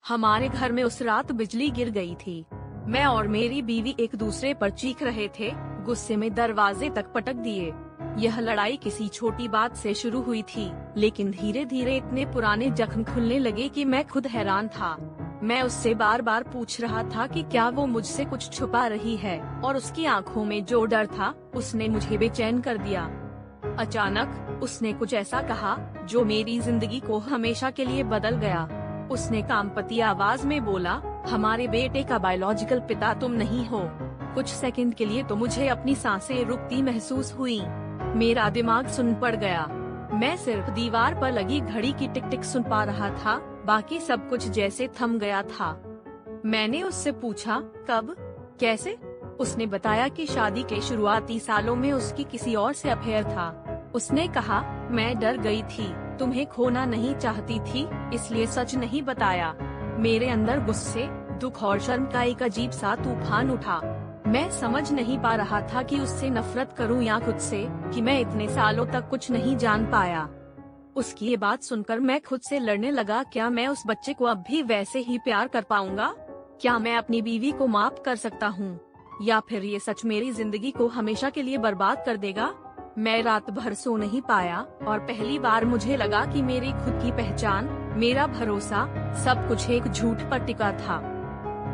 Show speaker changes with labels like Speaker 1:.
Speaker 1: हमारे घर में उस रात बिजली गिर गई थी। मैं और मेरी बीवी एक दूसरे पर चीख रहे थे, गुस्से में दरवाजे तक पटक दिए। यह लड़ाई किसी छोटी बात से शुरू हुई थी, लेकिन धीरे धीरे इतने पुराने जख्म खुलने लगे कि मैं खुद हैरान था। मैं उससे बार बार पूछ रहा था कि क्या वो मुझसे कुछ छुपा रही है, और उसकी आंखों में जो डर था उसने मुझे बेचैन कर दिया। अचानक उसने कुछ ऐसा कहा जो मेरी जिंदगी को हमेशा के लिए बदल गया। उसने कांपती आवाज में बोला, हमारे बेटे का बायोलॉजिकल पिता तुम नहीं हो। कुछ सेकंड के लिए तो मुझे अपनी सांसें रुकती महसूस हुई। मेरा दिमाग सुन पड़ गया। मैं सिर्फ दीवार पर लगी घड़ी की टिक टिक सुन पा रहा था, बाकी सब कुछ जैसे थम गया था। मैंने उससे पूछा, कब, कैसे? उसने बताया कि शादी के शुरुआती सालों में उसकी किसी और से अफेयर था। उसने कहा, मैं डर गई थी, तुम्हें खोना नहीं चाहती थी, इसलिए सच नहीं बताया। मेरे अंदर गुस्से, दुख और शर्म का एक अजीब सा तूफान उठा। मैं समझ नहीं पा रहा था कि उससे नफरत करूं या खुद से, कि मैं इतने सालों तक कुछ नहीं जान पाया। उसकी ये बात सुनकर मैं खुद से लड़ने लगा, क्या मैं उस बच्चे को अब भी वैसे ही प्यार कर पाऊंगा? क्या मैं अपनी बीवी को माफ कर सकता हूँ, या फिर ये सच मेरी जिंदगी को हमेशा के लिए बर्बाद कर देगा? मैं रात भर सो नहीं पाया, और पहली बार मुझे लगा कि मेरी खुद की पहचान, मेरा भरोसा, सब कुछ एक झूठ पर टिका था।